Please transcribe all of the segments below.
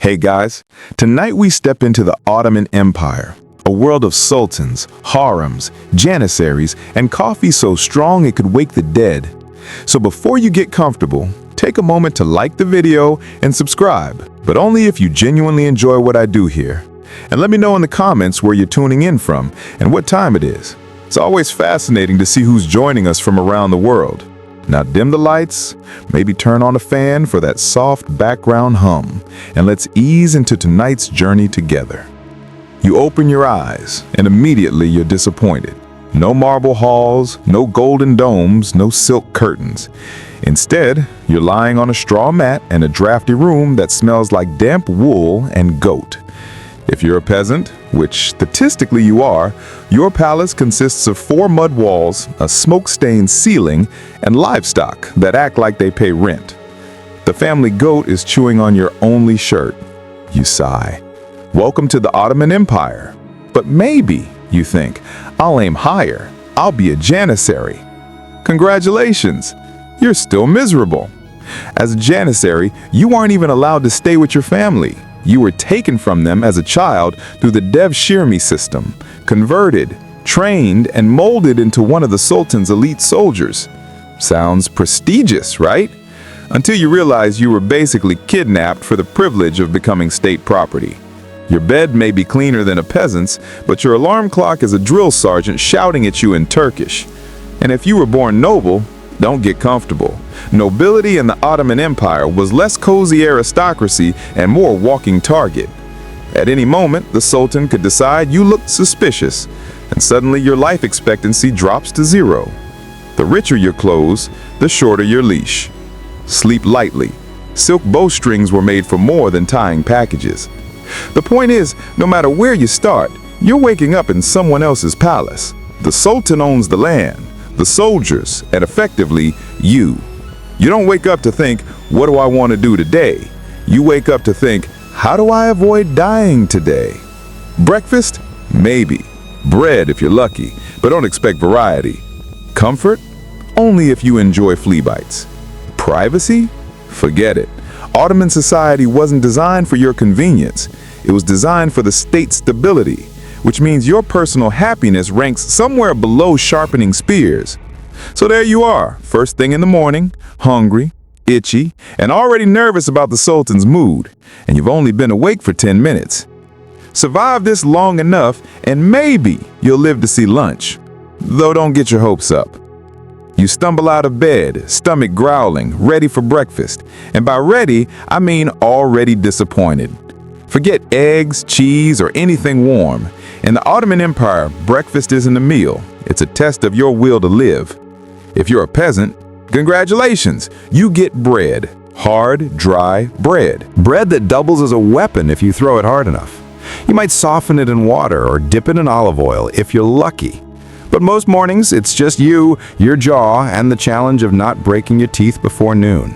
Hey guys, tonight we step into the Ottoman Empire, a world of sultans, harems, janissaries, and coffee so strong it could wake the dead. So before you get comfortable, take a moment to like the video and subscribe, but only if you genuinely enjoy what I do here. And let me know in the comments where you're tuning in from and what time it is. It's always fascinating to see who's joining us from around the world. Now dim the lights, maybe turn on a fan for that soft background hum, and let's ease into tonight's journey together. You open your eyes, and immediately you're disappointed. No marble halls, no golden domes, no silk curtains. Instead, you're lying on a straw mat in a drafty room that smells like damp wool and goat. If you're a peasant, which statistically you are, your palace consists of 4 mud walls, a smoke-stained ceiling, and livestock that act like they pay rent. The family goat is chewing on your only shirt. You sigh. Welcome to the Ottoman Empire. But maybe, you think, I'll aim higher. I'll be a janissary. Congratulations, you're still miserable. As a janissary, you aren't even allowed to stay with your family. You were taken from them as a child through the Dev-Shirmi system, converted, trained, and molded into one of the Sultan's elite soldiers. Sounds prestigious, right? Until you realize you were basically kidnapped for the privilege of becoming state property. Your bed may be cleaner than a peasant's, but your alarm clock is a drill sergeant shouting at you in Turkish. And if you were born noble, don't get comfortable. Nobility in the Ottoman Empire was less cozy aristocracy and more walking target. At any moment, the Sultan could decide you looked suspicious, and suddenly your life expectancy drops to 0. The richer your clothes, the shorter your leash. Sleep lightly. Silk bowstrings were made for more than tying packages. The point is, no matter where you start, you're waking up in someone else's palace. The Sultan owns the land, the soldiers, and effectively, you. You don't wake up to think, what do I want to do today? You wake up to think, how do I avoid dying today? Breakfast? Maybe. Bread if you're lucky, but don't expect variety. Comfort? Only if you enjoy flea bites. Privacy? Forget it. Ottoman society wasn't designed for your convenience. It was designed for the state's stability, which means your personal happiness ranks somewhere below sharpening spears. So there you are, first thing in the morning, hungry, itchy, and already nervous about the Sultan's mood, and you've only been awake for 10 minutes. Survive this long enough, and maybe you'll live to see lunch. Though don't get your hopes up. You stumble out of bed, stomach growling, ready for breakfast. And by ready, I mean already disappointed. Forget eggs, cheese, or anything warm. In the Ottoman Empire, breakfast isn't a meal. It's a test of your will to live. If you're a peasant, congratulations, you get bread. Hard, dry bread. Bread that doubles as a weapon if you throw it hard enough. You might soften it in water or dip it in olive oil if you're lucky. But most mornings, it's just you, your jaw, and the challenge of not breaking your teeth before noon.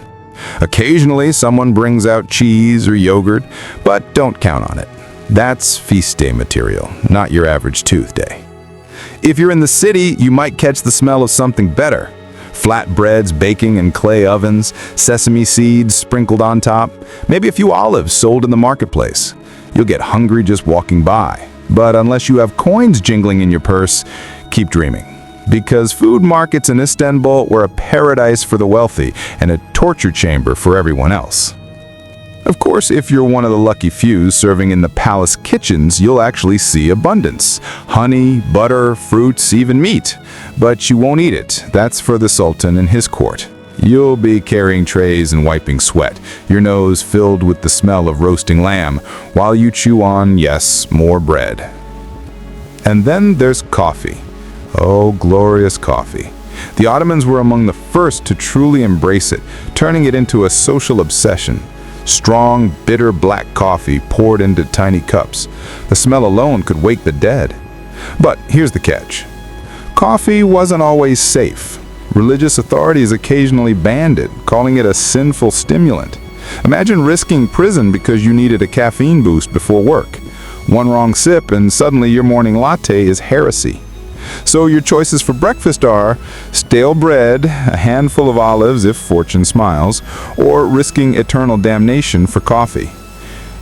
Occasionally, someone brings out cheese or yogurt, but don't count on it. That's feast day material, not your average tooth day. If you're in the city, you might catch the smell of something better. Flatbreads baking in clay ovens, sesame seeds sprinkled on top, maybe a few olives sold in the marketplace. You'll get hungry just walking by. But unless you have coins jingling in your purse, keep dreaming. Because food markets in Istanbul were a paradise for the wealthy and a torture chamber for everyone else. Of course, if you're one of the lucky few serving in the palace kitchens, you'll actually see abundance. Honey, butter, fruits, even meat. But you won't eat it. That's for the Sultan and his court. You'll be carrying trays and wiping sweat, your nose filled with the smell of roasting lamb, while you chew on, yes, more bread. And then there's coffee. Oh, glorious coffee. The Ottomans were among the first to truly embrace it, turning it into a social obsession. Strong, bitter black coffee poured into tiny cups. The smell alone could wake the dead. But here's the catch. Coffee wasn't always safe. Religious authorities occasionally banned it, calling it a sinful stimulant. Imagine risking prison because you needed a caffeine boost before work. One wrong sip and suddenly your morning latte is heresy. So your choices for breakfast are stale bread, a handful of olives if fortune smiles, or risking eternal damnation for coffee.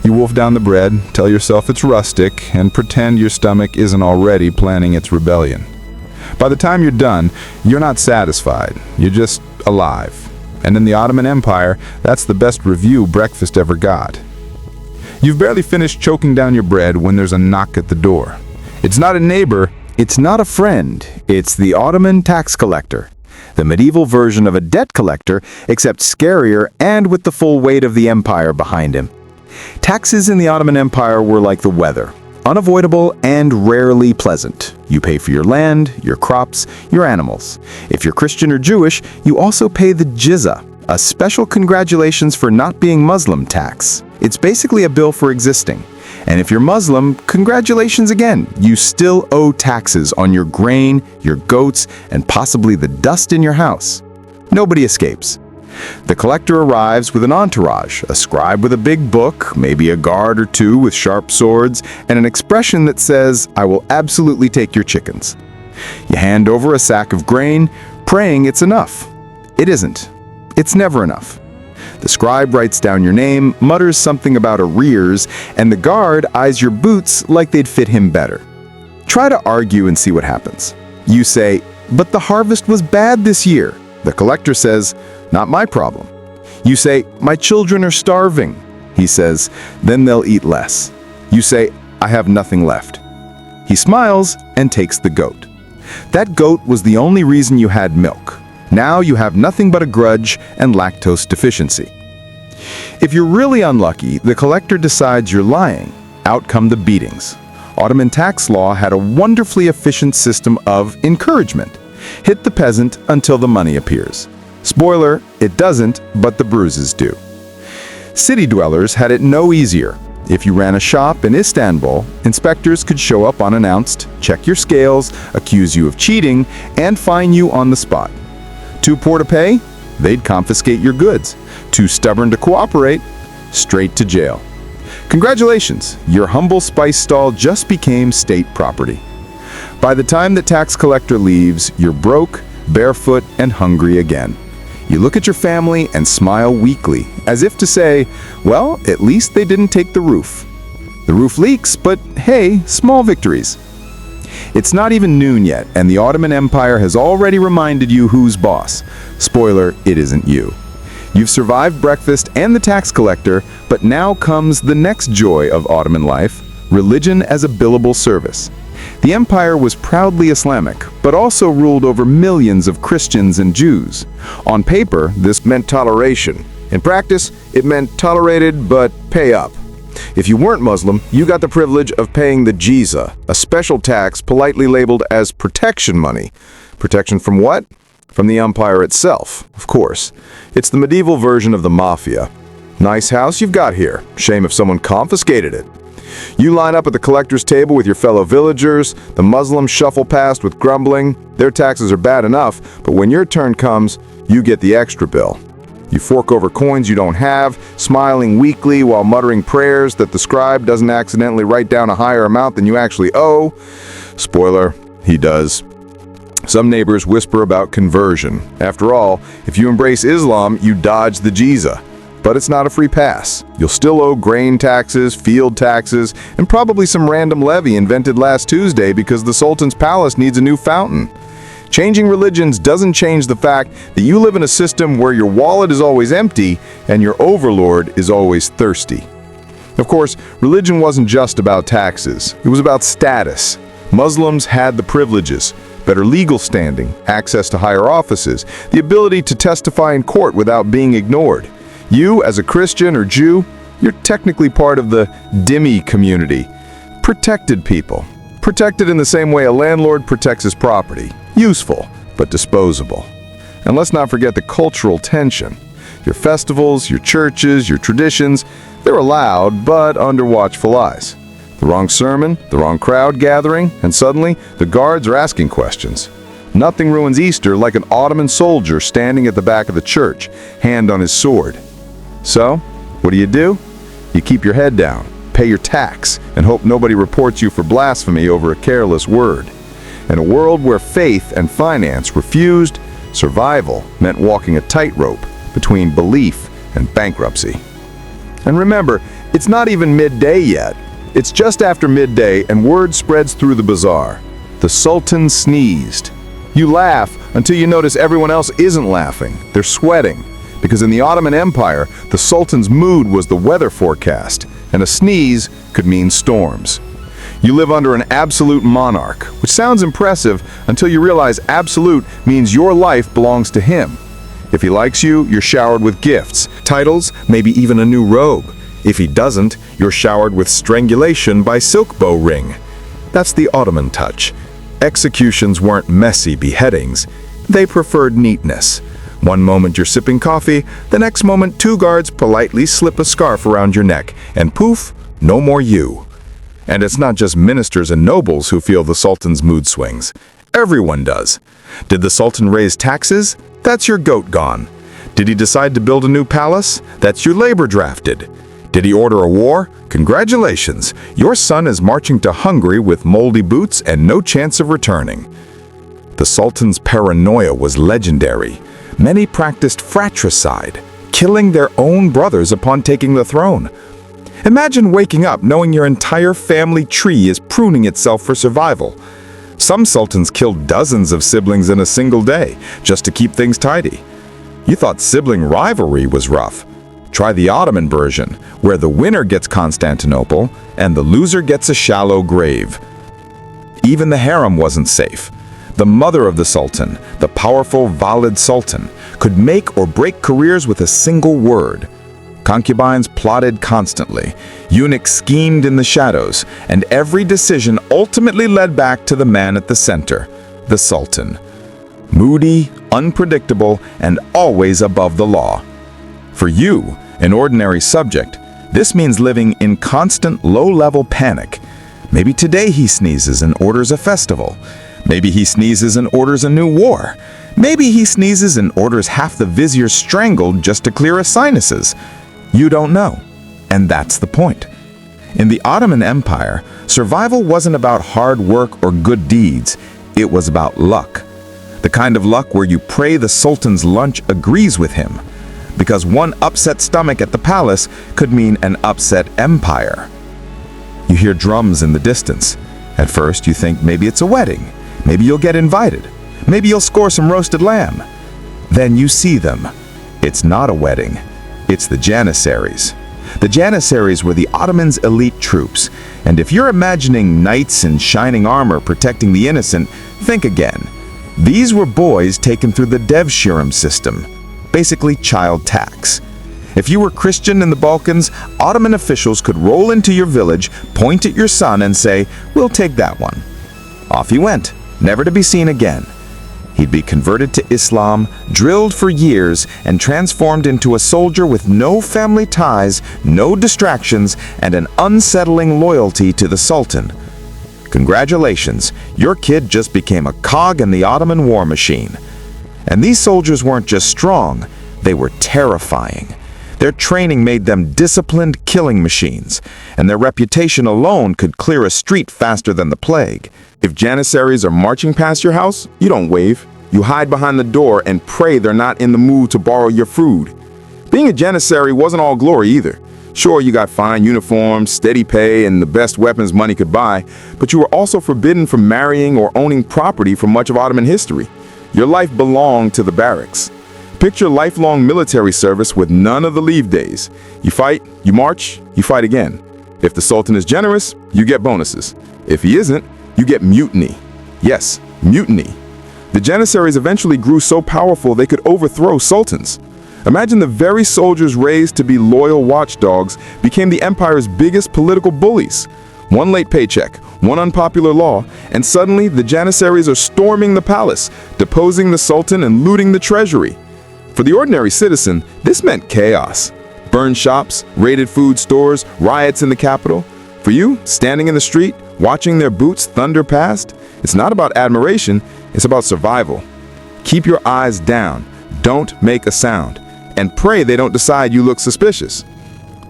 You wolf down the bread, tell yourself it's rustic, and pretend your stomach isn't already planning its rebellion. By the time you're done, you're not satisfied. You're just alive. And in the Ottoman Empire, that's the best review breakfast ever got. You've barely finished choking down your bread when there's a knock at the door. It's not a neighbor, it's not a friend, it's the Ottoman tax collector. The medieval version of a debt collector, except scarier and with the full weight of the empire behind him. Taxes in the Ottoman Empire were like the weather, unavoidable and rarely pleasant. You pay for your land, your crops, your animals. If you're Christian or Jewish, you also pay the jizya, a special congratulations for not being Muslim tax. It's basically a bill for existing. And if you're Muslim, congratulations again. You still owe taxes on your grain, your goats, and possibly the dust in your house. Nobody escapes. The collector arrives with an entourage, a scribe with a big book, maybe a guard or two with sharp swords, and an expression that says, "I will absolutely take your chickens." You hand over a sack of grain, praying it's enough. It isn't. It's never enough. The scribe writes down your name, mutters something about arrears, and the guard eyes your boots like they'd fit him better. Try to argue and see what happens. You say, "But the harvest was bad this year." The collector says, "Not my problem." You say, "My children are starving." He says, "Then they'll eat less." You say, "I have nothing left." He smiles and takes the goat. That goat was the only reason you had milk. Now you have nothing but a grudge and lactose deficiency. If you're really unlucky, the collector decides you're lying. Out come the beatings. Ottoman tax law had a wonderfully efficient system of encouragement. Hit the peasant until the money appears. Spoiler, it doesn't, but the bruises do. City dwellers had it no easier. If you ran a shop in Istanbul, inspectors could show up unannounced, check your scales, accuse you of cheating, and fine you on the spot. Too poor to pay? They'd confiscate your goods. Too stubborn to cooperate? Straight to jail. Congratulations, your humble spice stall just became state property. By the time the tax collector leaves, you're broke, barefoot, and hungry again. You look at your family and smile weakly, as if to say, well, at least they didn't take the roof. The roof leaks, but hey, small victories. It's not even noon yet, and the Ottoman Empire has already reminded you who's boss. Spoiler, it isn't you. You've survived breakfast and the tax collector, but now comes the next joy of Ottoman life, religion as a billable service. The empire was proudly Islamic, but also ruled over millions of Christians and Jews. On paper, this meant toleration. In practice, it meant tolerated but pay up. If you weren't Muslim, you got the privilege of paying the jizya, a special tax politely labeled as protection money. Protection from what? From the empire itself, of course. It's the medieval version of the mafia. Nice house you've got here. Shame if someone confiscated it. You line up at the collector's table with your fellow villagers. The Muslims shuffle past with grumbling. Their taxes are bad enough, but when your turn comes, you get the extra bill. You fork over coins you don't have, smiling weakly while muttering prayers that the scribe doesn't accidentally write down a higher amount than you actually owe. Spoiler, he does. Some neighbors whisper about conversion. After all, if you embrace Islam, you dodge the jizya. But it's not a free pass. You'll still owe grain taxes, field taxes, and probably some random levy invented last Tuesday because the Sultan's palace needs a new fountain. Changing religions doesn't change the fact that you live in a system where your wallet is always empty and your overlord is always thirsty. Of course, religion wasn't just about taxes. It was about status. Muslims had the privileges, better legal standing, access to higher offices, the ability to testify in court without being ignored. You, as a Christian or Jew, you're technically part of the dhimmi community. Protected people. Protected in the same way a landlord protects his property. Useful, but disposable. And let's not forget the cultural tension. Your festivals, your churches, your traditions, they're allowed, but under watchful eyes. The wrong sermon, the wrong crowd gathering, and suddenly the guards are asking questions. Nothing ruins Easter like an Ottoman soldier standing at the back of the church, hand on his sword. So, what do? You keep your head down, pay your tax, and hope nobody reports you for blasphemy over a careless word. In a world where faith and finance refused, survival meant walking a tightrope between belief and bankruptcy. And remember, it's It's not even midday yet. It's just after midday and word spreads through the bazaar. The Sultan sneezed. You laugh until you notice everyone else isn't laughing. They're sweating. Because in the Ottoman Empire, the Sultan's mood was the weather forecast, and a sneeze could mean storms. You live under an absolute monarch, which sounds impressive until you realize absolute means your life belongs to him. If he likes you, you're showered with gifts, titles, maybe even a new robe. If he doesn't, you're showered with strangulation by silk bow ring. That's the Ottoman touch. Executions weren't messy beheadings. They preferred neatness. One moment you're sipping coffee, the next moment 2 guards politely slip a scarf around your neck, and poof, no more you. And it's not just ministers and nobles who feel the Sultan's mood swings. Everyone does. Did the Sultan raise taxes? That's your goat gone. Did he decide to build a new palace? That's your labor drafted. Did he order a war? Congratulations, your son is marching to Hungary with moldy boots and no chance of returning. The Sultan's paranoia was legendary. Many practiced fratricide, killing their own brothers upon taking the throne. Imagine waking up knowing your entire family tree is pruning itself for survival. Some sultans killed dozens of siblings in a single day, just to keep things tidy. You thought sibling rivalry was rough. Try the Ottoman version, where the winner gets Constantinople and the loser gets a shallow grave. Even the harem wasn't safe. The mother of the Sultan, the powerful Valid Sultan, could make or break careers with a single word. Concubines plotted constantly, eunuchs schemed in the shadows, and every decision ultimately led back to the man at the center, the Sultan. Moody, unpredictable, and always above the law. For you, an ordinary subject, this means living in constant low-level panic. Maybe today he sneezes and orders a festival. Maybe he sneezes and orders a new war. Maybe he sneezes and orders half the viziers strangled just to clear his sinuses. You don't know, and that's the point. In the Ottoman Empire, survival wasn't about hard work or good deeds. It was about luck. The kind of luck where you pray the Sultan's lunch agrees with him. Because one upset stomach at the palace could mean an upset empire. You hear drums in the distance. At first, you think maybe it's a wedding. Maybe you'll get invited. Maybe you'll score some roasted lamb. Then you see them. It's not a wedding. It's the Janissaries. The Janissaries were the Ottomans' elite troops. And if you're imagining knights in shining armor protecting the innocent, think again. These were boys taken through the Devshirim system. Basically child tax. If you were Christian in the Balkans, Ottoman officials could roll into your village, point at your son and say, "We'll take that one." Off he went, never to be seen again. He'd be converted to Islam, drilled for years, and transformed into a soldier with no family ties, no distractions, and an unsettling loyalty to the Sultan. Congratulations, your kid just became a cog in the Ottoman war machine. And these soldiers weren't just strong, they were terrifying. Their training made them disciplined killing machines, and their reputation alone could clear a street faster than the plague. If Janissaries are marching past your house, you don't wave. You hide behind the door and pray they're not in the mood to borrow your food. Being a Janissary wasn't all glory either. Sure, you got fine uniforms, steady pay, and the best weapons money could buy, but you were also forbidden from marrying or owning property for much of Ottoman history. Your life belonged to the barracks. Picture lifelong military service with none of the leave days. You fight, you march, you fight again. If the Sultan is generous, you get bonuses. If he isn't, you get mutiny. Yes, mutiny. The Janissaries eventually grew so powerful they could overthrow sultans. Imagine the very soldiers raised to be loyal watchdogs became the empire's biggest political bullies. One late paycheck, one unpopular law, and suddenly the Janissaries are storming the palace, deposing the Sultan and looting the treasury. For the ordinary citizen, this meant chaos. Burned shops, raided food stores, riots in the capital. For you, standing in the street, watching their boots thunder past, it's not about admiration, it's about survival. Keep your eyes down, don't make a sound, and pray they don't decide you look suspicious.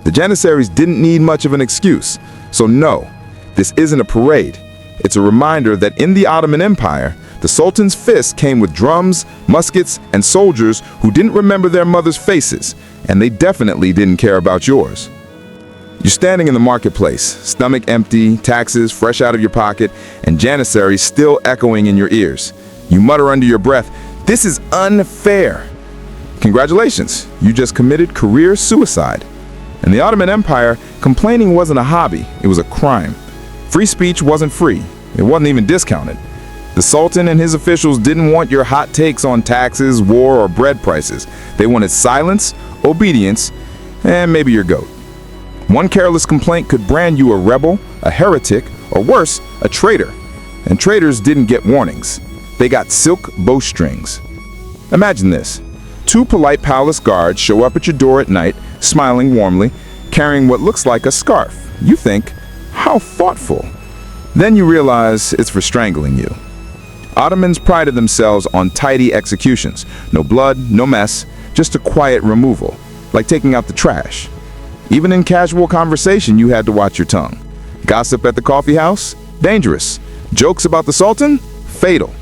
The Janissaries didn't need much of an excuse, so no, this isn't a parade. It's a reminder that in the Ottoman Empire, the Sultan's fist came with drums, muskets, and soldiers who didn't remember their mothers' faces, and they definitely didn't care about yours. You're standing in the marketplace, stomach empty, taxes fresh out of your pocket, and janissaries still echoing in your ears. You mutter under your breath, "This is unfair." Congratulations, you just committed career suicide. In the Ottoman Empire, complaining wasn't a hobby, it was a crime. Free speech wasn't free, it wasn't even discounted. The Sultan and his officials didn't want your hot takes on taxes, war, or bread prices. They wanted silence, obedience, and maybe your goat. One careless complaint could brand you a rebel, a heretic, or worse, a traitor. And traitors didn't get warnings. They got silk bowstrings. Imagine this. Two polite palace guards show up at your door at night, smiling warmly, carrying what looks like a scarf. You think, how thoughtful. Then you realize it's for strangling you. Ottomans prided themselves on tidy executions. No blood, no mess, just a quiet removal, like taking out the trash. Even in casual conversation, you had to watch your tongue. Gossip at the coffee house? Dangerous. Jokes about the Sultan? Fatal.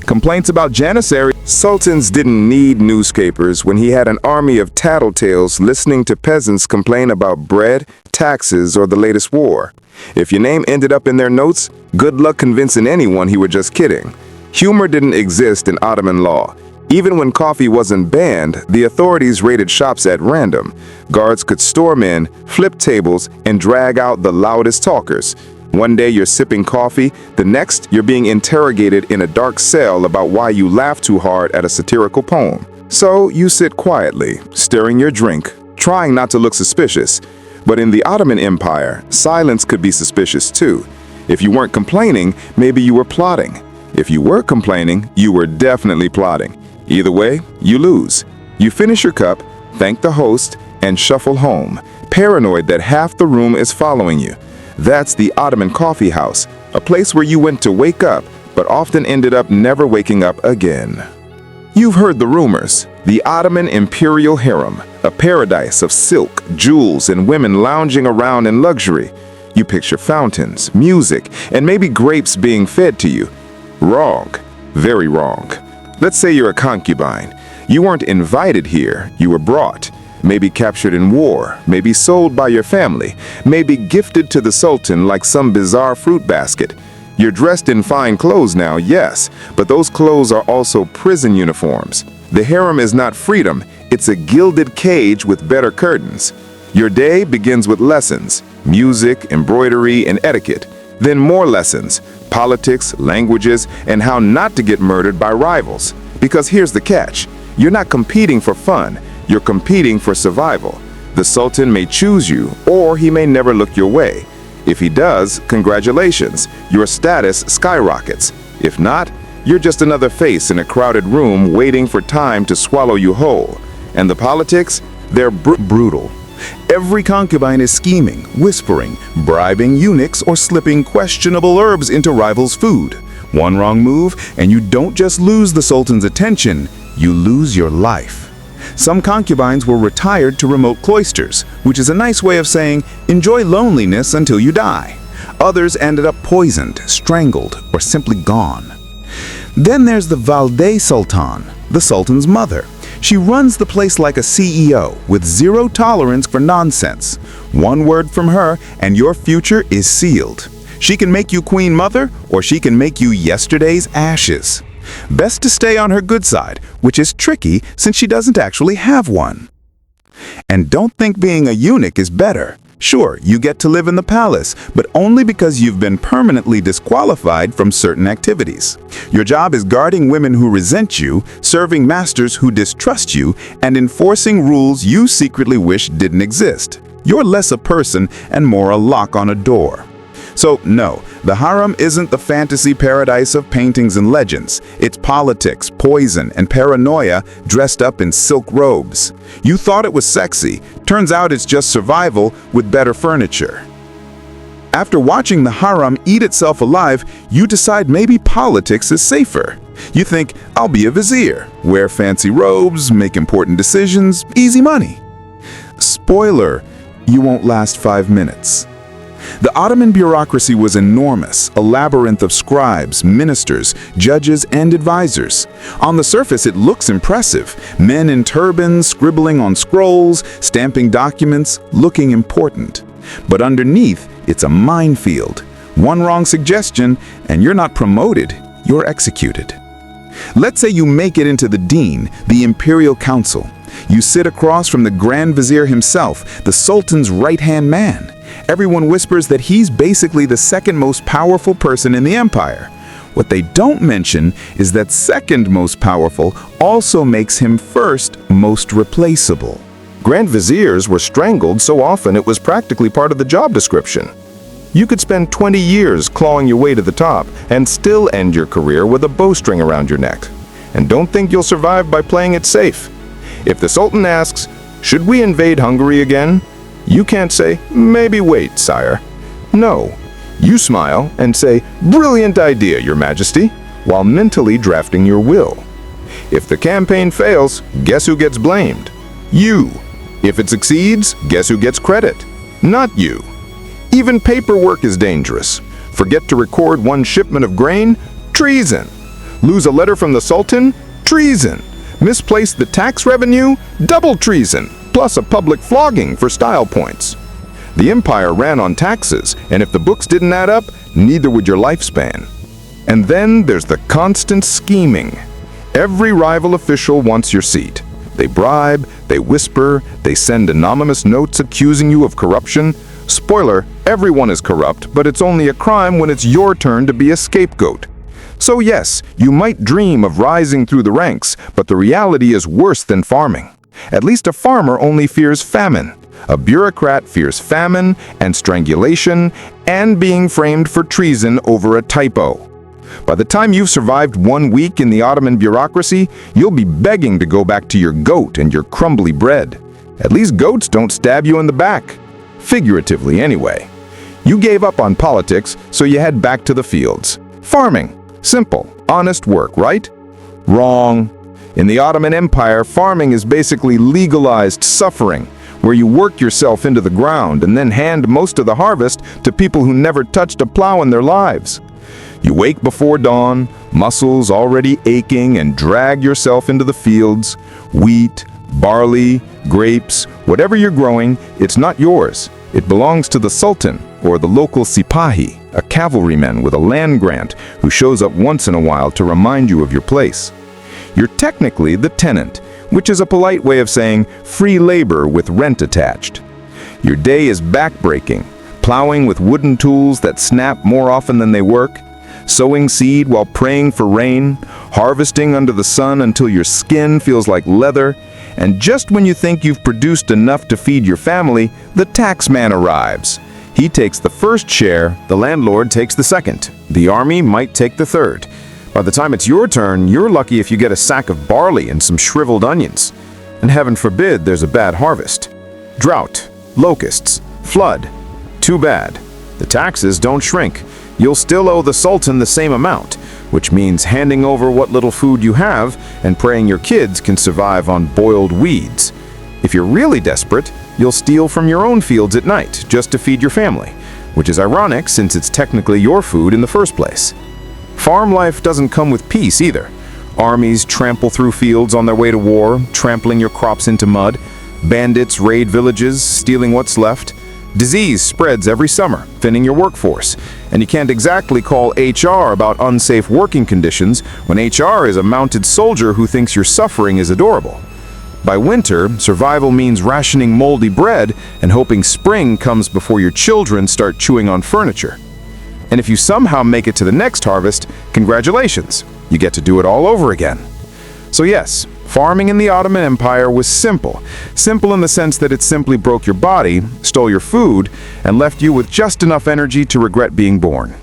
Complaints about janissaries? Sultans didn't need newspapers when he had an army of tattletales listening to peasants complain about bread, taxes, or the latest war. If your name ended up in their notes, good luck convincing anyone he were just kidding. Humor didn't exist in Ottoman law. Even when coffee wasn't banned, the authorities raided shops at random. Guards could storm in, flip tables, and drag out the loudest talkers. One day you're sipping coffee, the next you're being interrogated in a dark cell about why you laughed too hard at a satirical poem. So you sit quietly, stirring your drink, trying not to look suspicious. But in the Ottoman Empire, silence could be suspicious too. If you weren't complaining, maybe you were plotting. If you were complaining, you were definitely plotting. Either way, you lose. You finish your cup, thank the host, and shuffle home, paranoid that half the room is following you. That's the Ottoman coffee house, a place where you went to wake up, but often ended up never waking up again. You've heard the rumors. The Ottoman imperial harem, a paradise of silk, jewels, and women lounging around in luxury. You picture fountains, music, and maybe grapes being fed to you. Wrong. Very wrong. Let's say you're a concubine. You weren't invited here, you were brought. Maybe captured in war, maybe sold by your family, maybe gifted to the Sultan like some bizarre fruit basket. You're dressed in fine clothes now, yes, but those clothes are also prison uniforms. The harem is not freedom, it's a gilded cage with better curtains. Your day begins with lessons, music, embroidery, and etiquette. Then more lessons, politics, languages, and how not to get murdered by rivals. Because here's the catch, you're not competing for fun, you're competing for survival. The Sultan may choose you, or he may never look your way. If he does, congratulations, your status skyrockets. If not, you're just another face in a crowded room waiting for time to swallow you whole. And the politics? They're brutal. Every concubine is scheming, whispering, bribing eunuchs, or slipping questionable herbs into rivals' food. One wrong move, and you don't just lose the Sultan's attention, you lose your life. Some concubines were retired to remote cloisters, which is a nice way of saying, enjoy loneliness until you die. Others ended up poisoned, strangled, or simply gone. Then there's the Valide Sultan, the Sultan's mother. She runs the place like a CEO, with zero tolerance for nonsense. One word from her, and your future is sealed. She can make you queen mother, or she can make you yesterday's ashes. Best to stay on her good side, which is tricky since she doesn't actually have one. And don't think being a eunuch is better. Sure, you get to live in the palace, but only because you've been permanently disqualified from certain activities. Your job is guarding women who resent you, serving masters who distrust you, and enforcing rules you secretly wish didn't exist. You're less a person and more a lock on a door. So no, the harem isn't the fantasy paradise of paintings and legends. It's politics, poison, and paranoia dressed up in silk robes. You thought it was sexy. Turns out it's just survival with better furniture. After watching the harem eat itself alive, you decide maybe politics is safer. You think, I'll be a vizier, wear fancy robes, make important decisions, easy money. Spoiler, you won't last 5 minutes. The Ottoman bureaucracy was enormous, a labyrinth of scribes, ministers, judges, and advisors. On the surface, it looks impressive. Men in turbans, scribbling on scrolls, stamping documents, looking important. But underneath, it's a minefield. One wrong suggestion, and you're not promoted, you're executed. Let's say you make it into the Dean, the Imperial Council. You sit across from the Grand Vizier himself, the Sultan's right-hand man. Everyone whispers that he's basically the second most powerful person in the empire. What they don't mention is that second most powerful also makes him first most replaceable. Grand Viziers were strangled so often it was practically part of the job description. You could spend 20 years clawing your way to the top and still end your career with a bowstring around your neck. And don't think you'll survive by playing it safe. If the Sultan asks, "Should we invade Hungary again?" you can't say, "Maybe wait, sire." No. You smile and say, "Brilliant idea, Your Majesty," while mentally drafting your will. If the campaign fails, guess who gets blamed? You. If it succeeds, guess who gets credit? Not you. Even paperwork is dangerous. Forget to record one shipment of grain? Treason. Lose a letter from the Sultan? Treason. Misplace the tax revenue? Double treason, plus a public flogging for style points. The empire ran on taxes, and if the books didn't add up, neither would your lifespan. And then there's the constant scheming. Every rival official wants your seat. They bribe, they whisper, they send anonymous notes accusing you of corruption. Spoiler, everyone is corrupt, but it's only a crime when it's your turn to be a scapegoat. So yes, you might dream of rising through the ranks, but the reality is worse than farming. At least a farmer only fears famine. A bureaucrat fears famine and strangulation and being framed for treason over a typo. By the time you've survived 1 week in the Ottoman bureaucracy, you'll be begging to go back to your goat and your crumbly bread. At least goats don't stab you in the back. Figuratively, anyway. You gave up on politics, so you head back to the fields. Farming. Simple, honest work, right? Wrong. In the Ottoman Empire, farming is basically legalized suffering, where you work yourself into the ground and then hand most of the harvest to people who never touched a plow in their lives. You wake before dawn, muscles already aching, and drag yourself into the fields. Wheat, barley, grapes, whatever you're growing, it's not yours. It belongs to the Sultan or the local sipahi, a cavalryman with a land grant who shows up once in a while to remind you of your place. You're technically the tenant, which is a polite way of saying free labor with rent attached. Your day is backbreaking, plowing with wooden tools that snap more often than they work, sowing seed while praying for rain, harvesting under the sun until your skin feels like leather, and just when you think you've produced enough to feed your family, the tax man arrives. He takes the first share, the landlord takes the second, the army might take the third. By the time it's your turn, you're lucky if you get a sack of barley and some shriveled onions. And heaven forbid there's a bad harvest. Drought, locusts, flood. Too bad. The taxes don't shrink. You'll still owe the Sultan the same amount, which means handing over what little food you have and praying your kids can survive on boiled weeds. If you're really desperate, you'll steal from your own fields at night just to feed your family, which is ironic since it's technically your food in the first place. Farm life doesn't come with peace either. Armies trample through fields on their way to war, trampling your crops into mud. Bandits raid villages, stealing what's left. Disease spreads every summer, thinning your workforce. And you can't exactly call HR about unsafe working conditions when HR is a mounted soldier who thinks your suffering is adorable. By winter, survival means rationing moldy bread and hoping spring comes before your children start chewing on furniture. And if you somehow make it to the next harvest, congratulations, you get to do it all over again. So yes, farming in the Ottoman Empire was simple. Simple in the sense that it simply broke your body, stole your food, and left you with just enough energy to regret being born.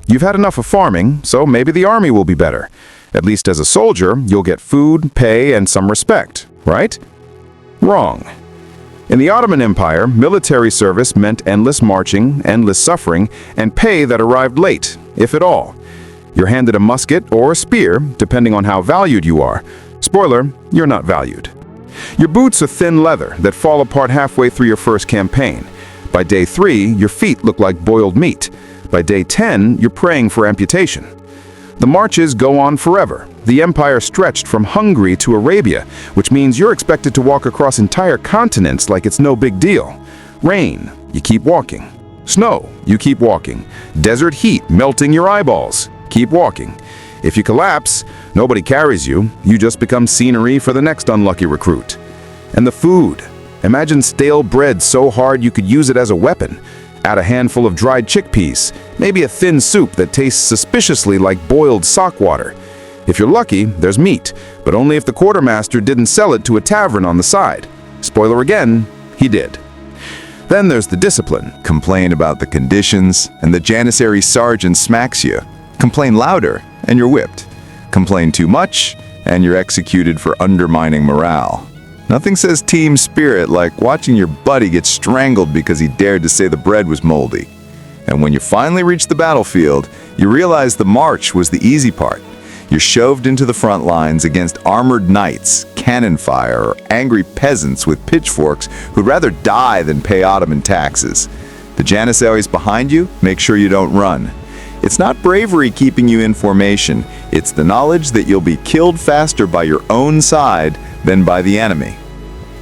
You've had enough of farming, so maybe the army will be better. At least as a soldier, you'll get food, pay, and some respect, right? Wrong. In the Ottoman Empire, military service meant endless marching, endless suffering, and pay that arrived late, if at all. You're handed a musket or a spear, depending on how valued you are. Spoiler, you're not valued. Your boots are thin leather that fall apart halfway through your first campaign. By day 3, your feet look like boiled meat. By day 10, you're praying for amputation. The marches go on forever. The empire stretched from Hungary to Arabia, which means you're expected to walk across entire continents like it's no big deal. Rain, You keep walking. Snow, you keep walking. Desert heat melting your eyeballs. Keep walking. If you collapse, nobody carries you. You just become scenery for the next unlucky recruit. And the food. Imagine stale bread so hard you could use it as a weapon. Add a handful of dried chickpeas, maybe a thin soup that tastes suspiciously like boiled sock water. If you're lucky, there's meat, but only if the quartermaster didn't sell it to a tavern on the side. Spoiler again, he did. Then there's the discipline. Complain about the conditions, and the Janissary sergeant smacks you. Complain louder, and you're whipped. Complain too much, and you're executed for undermining morale. Nothing says team spirit like watching your buddy get strangled because he dared to say the bread was moldy. And when you finally reach the battlefield, you realize the march was the easy part. You're shoved into the front lines against armored knights, cannon fire, or angry peasants with pitchforks who'd rather die than pay Ottoman taxes. The Janissaries behind you make sure you don't run. It's not bravery keeping you in formation, it's the knowledge that you'll be killed faster by your own side than by the enemy.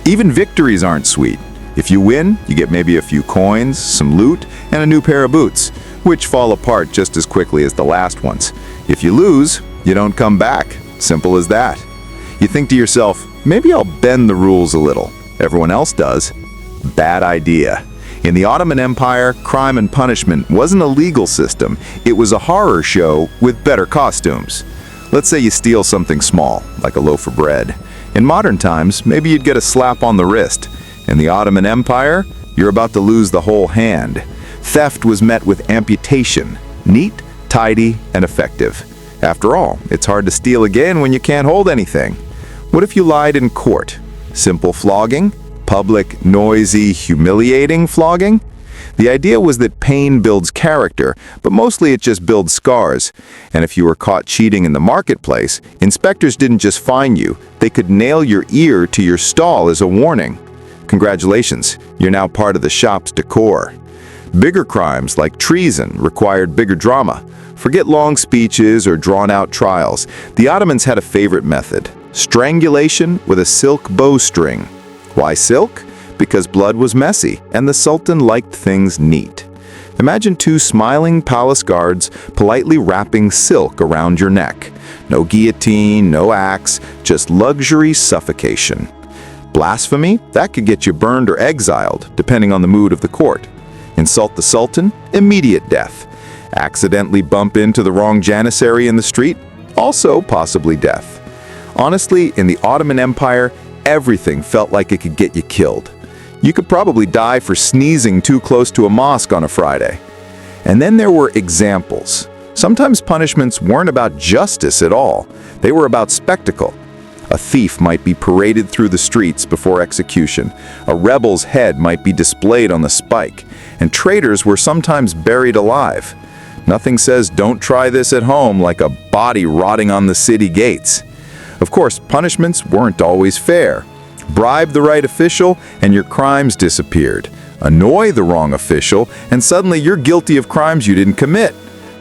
Even victories aren't sweet. If you win, you get maybe a few coins, some loot, and a new pair of boots, which fall apart just as quickly as the last ones. If you lose, you don't come back. Simple as that. You think to yourself, maybe I'll bend the rules a little. Everyone else does. Bad idea. In the Ottoman Empire, crime and punishment wasn't a legal system. It was a horror show with better costumes. Let's say you steal something small, like a loaf of bread. In modern times, maybe you'd get a slap on the wrist. In the Ottoman Empire, you're about to lose the whole hand. Theft was met with amputation. Neat, tidy, and effective. After all, it's hard to steal again when you can't hold anything. What if you lied in court? Simple flogging? Public, noisy, humiliating flogging? The idea was that pain builds character, but mostly it just builds scars. And if you were caught cheating in the marketplace, inspectors didn't just fine you, they could nail your ear to your stall as a warning. Congratulations, you're now part of the shop's decor. Bigger crimes like treason required bigger drama. Forget long speeches or drawn-out trials. The Ottomans had a favorite method: strangulation with a silk bowstring. Why silk? Because blood was messy, and the Sultan liked things neat. Imagine two smiling palace guards politely wrapping silk around your neck. No guillotine, no axe, just luxury suffocation. Blasphemy? That could get you burned or exiled, depending on the mood of the court. Insult the Sultan? Immediate death. Accidentally bump into the wrong janissary in the street? Also possibly death. Honestly, in the Ottoman Empire, everything felt like it could get you killed. You could probably die for sneezing too close to a mosque on a Friday. And then there were examples. Sometimes punishments weren't about justice at all. They were about spectacle. A thief might be paraded through the streets before execution. A rebel's head might be displayed on the spike. And traitors were sometimes buried alive. Nothing says don't try this at home like a body rotting on the city gates. Of course, punishments weren't always fair. Bribe the right official and your crimes disappeared. Annoy the wrong official and suddenly you're guilty of crimes you didn't commit.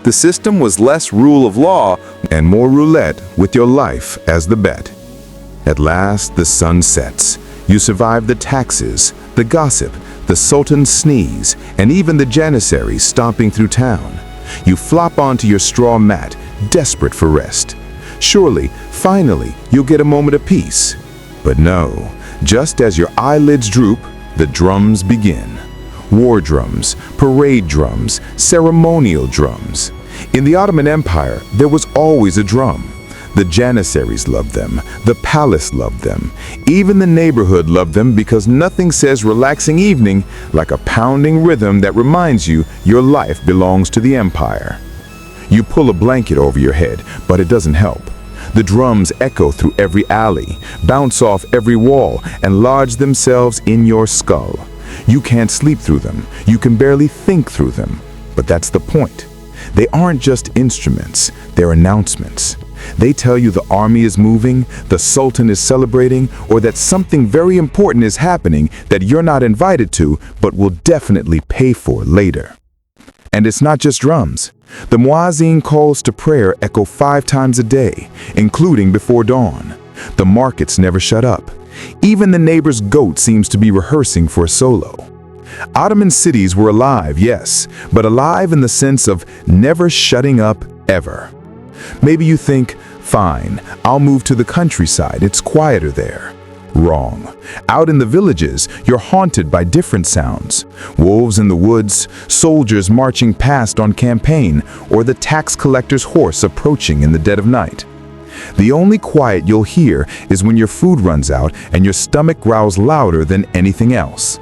The system was less rule of law and more roulette with your life as the bet. At last, the sun sets. You survive the taxes, the gossip, the Sultan's sneeze, and even the janissaries stomping through town. You flop onto your straw mat, desperate for rest. Surely, finally, you'll get a moment of peace. But no, just as your eyelids droop, the drums begin. War drums, parade drums, ceremonial drums. In the Ottoman Empire, there was always a drum. The janissaries loved them, the palace loved them. Even the neighborhood loved them because nothing says relaxing evening like a pounding rhythm that reminds you your life belongs to the empire. You pull a blanket over your head, but it doesn't help. The drums echo through every alley, bounce off every wall, and lodge themselves in your skull. You can't sleep through them. You can barely think through them. But that's the point. They aren't just instruments, they're announcements. They tell you the army is moving, the Sultan is celebrating, or that something very important is happening that you're not invited to, but will definitely pay for later. And it's not just drums. The muezzin calls to prayer echo 5 times a day, including before dawn. The markets never shut up. Even the neighbor's goat seems to be rehearsing for a solo. Ottoman cities were alive, yes, but alive in the sense of never shutting up, ever. Maybe you think, fine, I'll move to the countryside, it's quieter there. Wrong. Out in the villages, you're haunted by different sounds. Wolves in the woods, soldiers marching past on campaign, or the tax collector's horse approaching in the dead of night. The only quiet you'll hear is when your food runs out and your stomach growls louder than anything else.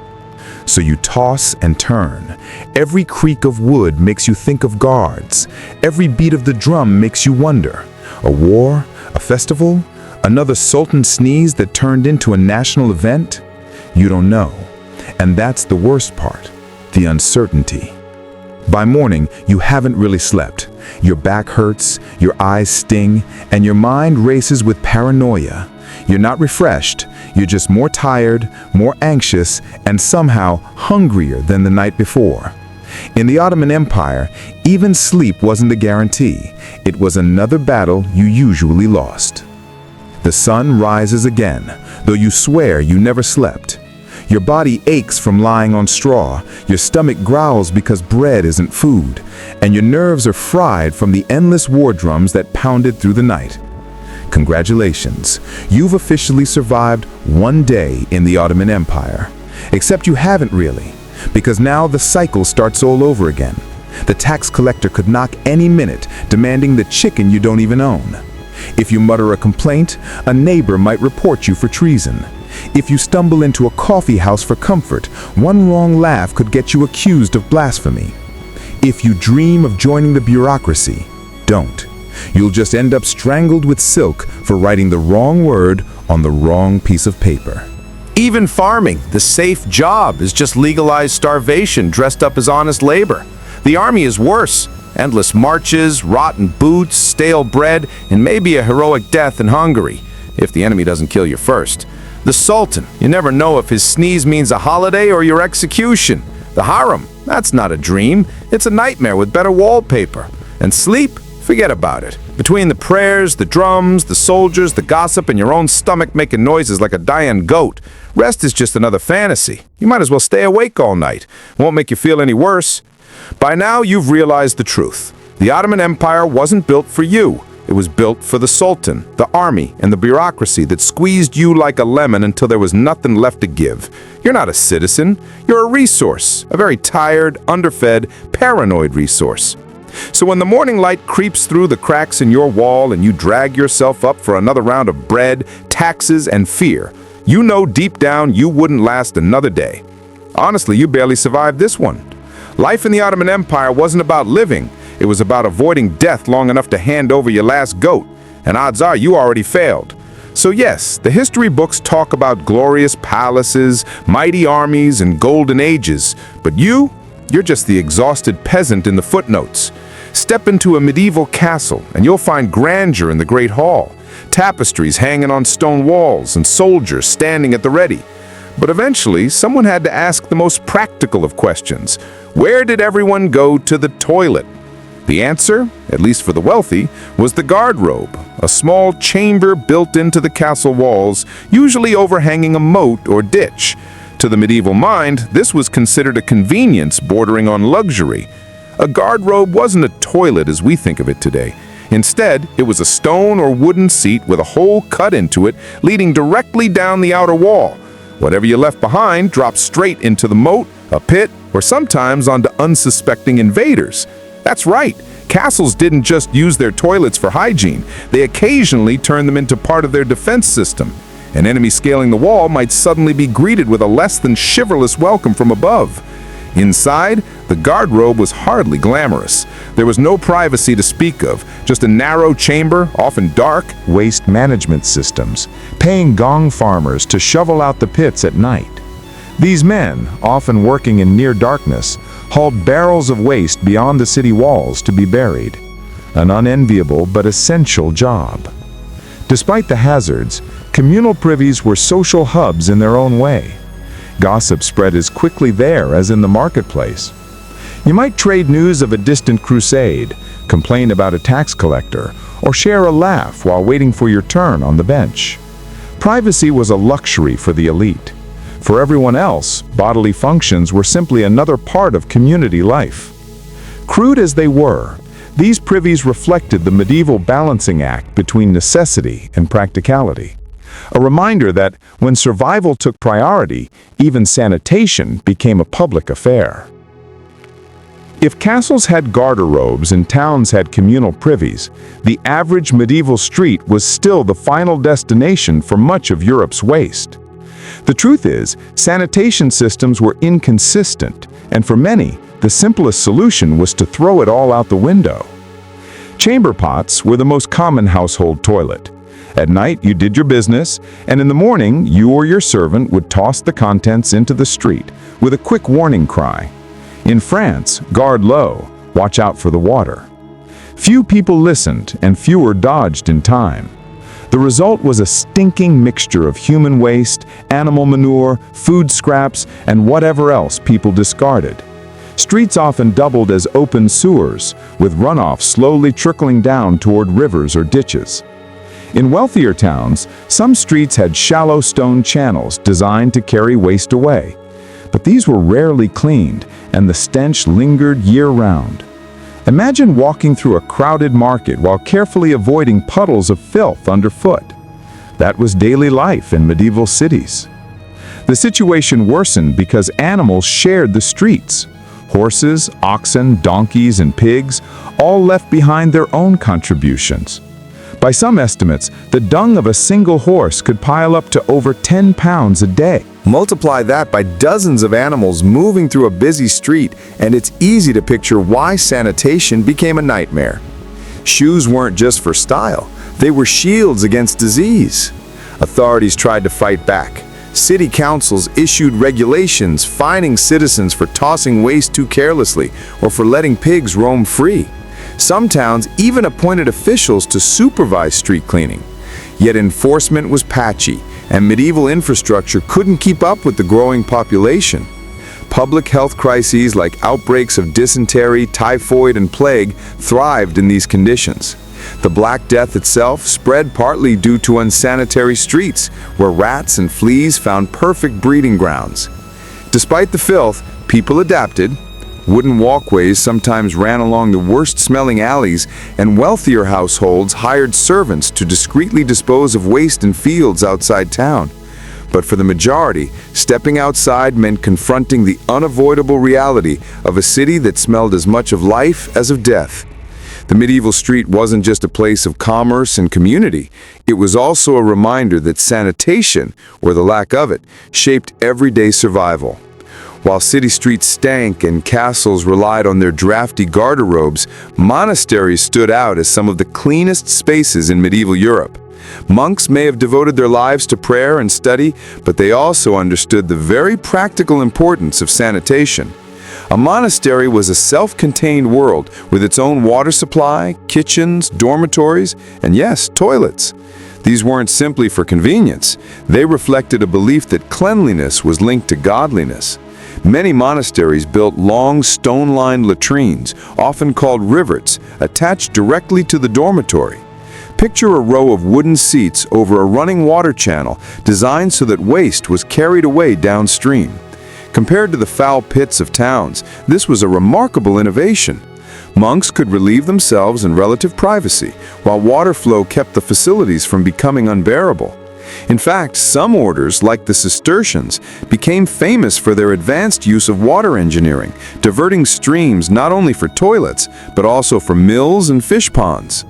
So you toss and turn. Every creak of wood makes you think of guards. Every beat of the drum makes you wonder. A war? A festival? Another sultan sneeze that turned into a national event? You don't know. And that's the worst part, the uncertainty. By morning, you haven't really slept. Your back hurts, your eyes sting, and your mind races with paranoia. You're not refreshed, you're just more tired, more anxious, and somehow hungrier than the night before. In the Ottoman Empire, even sleep wasn't a guarantee. It was another battle you usually lost. The sun rises again, though you swear you never slept. Your body aches from lying on straw, your stomach growls because bread isn't food, and your nerves are fried from the endless war drums that pounded through the night. Congratulations, you've officially survived one day in the Ottoman Empire. Except you haven't really, because now the cycle starts all over again. The tax collector could knock any minute, demanding the chicken you don't even own. If you mutter a complaint, a neighbor might report you for treason. If you stumble into a coffee house for comfort, one wrong laugh could get you accused of blasphemy. If you dream of joining the bureaucracy, don't. You'll just end up strangled with silk for writing the wrong word on the wrong piece of paper. Even farming, the safe job, is just legalized starvation dressed up as honest labor. The army is worse. Endless marches, rotten boots, stale bread, and maybe a heroic death in Hungary, if the enemy doesn't kill you first. The Sultan, you never know if his sneeze means a holiday or your execution. The harem, that's not a dream, it's a nightmare with better wallpaper. And sleep? Forget about it. Between the prayers, the drums, the soldiers, the gossip, and your own stomach making noises like a dying goat, rest is just another fantasy. You might as well stay awake all night. Won't make you feel any worse. By now, you've realized the truth. The Ottoman Empire wasn't built for you. It was built for the Sultan, the army, and the bureaucracy that squeezed you like a lemon until there was nothing left to give. You're not a citizen. You're a resource, a very tired, underfed, paranoid resource. So when the morning light creeps through the cracks in your wall and you drag yourself up for another round of bread, taxes, and fear, you know deep down you wouldn't last another day. Honestly, you barely survived this one. Life in the Ottoman Empire wasn't about living. It was about avoiding death long enough to hand over your last goat. And odds are you already failed. So yes, the history books talk about glorious palaces, mighty armies, and golden ages. But you're just the exhausted peasant in the footnotes. Step into a medieval castle and you'll find grandeur in the Great Hall, tapestries hanging on stone walls, and soldiers standing at the ready. But eventually, someone had to ask the most practical of questions. Where did everyone go to the toilet? The answer, at least for the wealthy, was the guardrobe, a small chamber built into the castle walls, usually overhanging a moat or ditch. To the medieval mind, this was considered a convenience bordering on luxury. A guardrobe wasn't a toilet as we think of it today. Instead, it was a stone or wooden seat with a hole cut into it, leading directly down the outer wall. Whatever you left behind dropped straight into the moat, a pit, or sometimes onto unsuspecting invaders. That's right, castles didn't just use their toilets for hygiene. They occasionally turned them into part of their defense system. An enemy scaling the wall might suddenly be greeted with a less than chivalrous welcome from above. Inside, the guardrobe was hardly glamorous. There was no privacy to speak of, just a narrow chamber, often dark. Waste management systems, paying gong farmers to shovel out the pits at night. These men, often working in near darkness, hauled barrels of waste beyond the city walls to be buried. An unenviable but essential job. Despite the hazards, communal privies were social hubs in their own way. Gossip spread as quickly there as in the marketplace. You might trade news of a distant crusade, complain about a tax collector, or share a laugh while waiting for your turn on the bench. Privacy was a luxury for the elite. For everyone else, bodily functions were simply another part of community life. Crude as they were, these privies reflected the medieval balancing act between necessity and practicality. A reminder that when survival took priority, even sanitation became a public affair. If castles had garderobes and towns had communal privies, the average medieval street was still the final destination for much of Europe's waste. The truth is, sanitation systems were inconsistent, and for many, the simplest solution was to throw it all out the window. Chamber pots were the most common household toilet. At night, you did your business, and in the morning, you or your servant would toss the contents into the street with a quick warning cry. In France, guard low, watch out for the water. Few people listened, and fewer dodged in time. The result was a stinking mixture of human waste, animal manure, food scraps, and whatever else people discarded. Streets often doubled as open sewers, with runoff slowly trickling down toward rivers or ditches. In wealthier towns, some streets had shallow stone channels designed to carry waste away. But these were rarely cleaned, and the stench lingered year-round. Imagine walking through a crowded market while carefully avoiding puddles of filth underfoot. That was daily life in medieval cities. The situation worsened because animals shared the streets. Horses, oxen, donkeys, and pigs all left behind their own contributions. By some estimates, the dung of a single horse could pile up to over 10 pounds a day. Multiply that by dozens of animals moving through a busy street, and it's easy to picture why sanitation became a nightmare. Shoes weren't just for style, they were shields against disease. Authorities tried to fight back. City councils issued regulations fining citizens for tossing waste too carelessly or for letting pigs roam free. Some towns even appointed officials to supervise street cleaning. Yet enforcement was patchy, and medieval infrastructure couldn't keep up with the growing population. Public health crises like outbreaks of dysentery, typhoid, and plague thrived in these conditions. The Black Death itself spread partly due to unsanitary streets, where rats and fleas found perfect breeding grounds. Despite the filth, people adapted. Wooden walkways sometimes ran along the worst-smelling alleys, and wealthier households hired servants to discreetly dispose of waste in fields outside town. But for the majority, stepping outside meant confronting the unavoidable reality of a city that smelled as much of life as of death. The medieval street wasn't just a place of commerce and community. It was also a reminder that sanitation, or the lack of it, shaped everyday survival. While city streets stank and castles relied on their drafty garderobes, monasteries stood out as some of the cleanest spaces in medieval Europe. Monks may have devoted their lives to prayer and study, but they also understood the very practical importance of sanitation. A monastery was a self-contained world with its own water supply, kitchens, dormitories, and yes, toilets. These weren't simply for convenience. They reflected a belief that cleanliness was linked to godliness. Many monasteries built long stone-lined latrines, often called rivets, attached directly to the dormitory. Picture a row of wooden seats over a running water channel designed so that waste was carried away downstream. Compared to the foul pits of towns, this was a remarkable innovation. Monks could relieve themselves in relative privacy, while water flow kept the facilities from becoming unbearable. In fact, some orders, like the Cistercians, became famous for their advanced use of water engineering, diverting streams not only for toilets, but also for mills and fish ponds.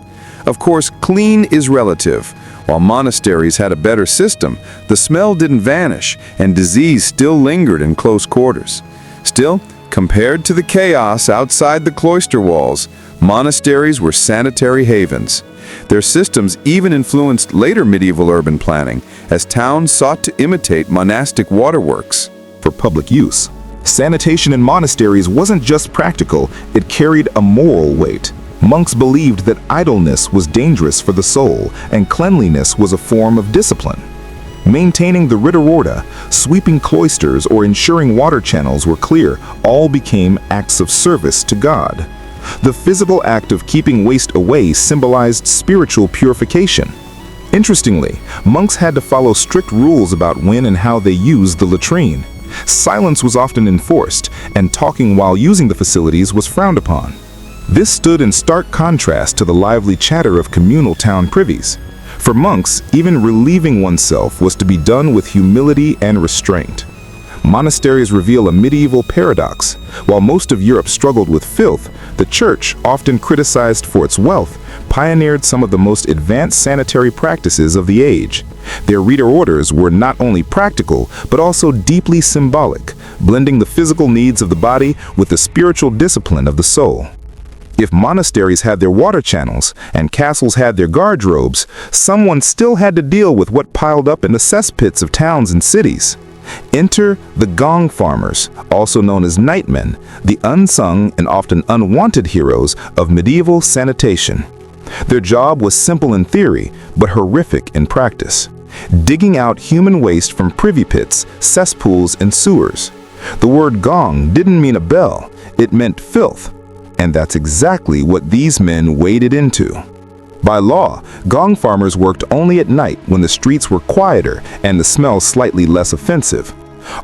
Of course, clean is relative. While monasteries had a better system, the smell didn't vanish, and disease still lingered in close quarters. Still, compared to the chaos outside the cloister walls, monasteries were sanitary havens. Their systems even influenced later medieval urban planning, as towns sought to imitate monastic waterworks. For public use, sanitation in monasteries wasn't just practical, it carried a moral weight. Monks believed that idleness was dangerous for the soul, and cleanliness was a form of discipline. Maintaining the Ritter Order, sweeping cloisters, or ensuring water channels were clear all became acts of service to God. The physical act of keeping waste away symbolized spiritual purification. Interestingly, monks had to follow strict rules about when and how they used the latrine. Silence was often enforced, and talking while using the facilities was frowned upon. This stood in stark contrast to the lively chatter of communal town privies. For monks, even relieving oneself was to be done with humility and restraint. Monasteries reveal a medieval paradox. While most of Europe struggled with filth, the Church, often criticized for its wealth, pioneered some of the most advanced sanitary practices of the age. Their reader orders were not only practical, but also deeply symbolic, blending the physical needs of the body with the spiritual discipline of the soul. If monasteries had their water channels and castles had their guardrobes, someone still had to deal with what piled up in the cesspits of towns and cities. Enter the gong farmers, also known as nightmen, the unsung and often unwanted heroes of medieval sanitation. Their job was simple in theory, but horrific in practice, digging out human waste from privy pits, cesspools, and sewers. The word gong didn't mean a bell, it meant filth, and that's exactly what these men waded into. By law, gong farmers worked only at night when the streets were quieter and the smell slightly less offensive.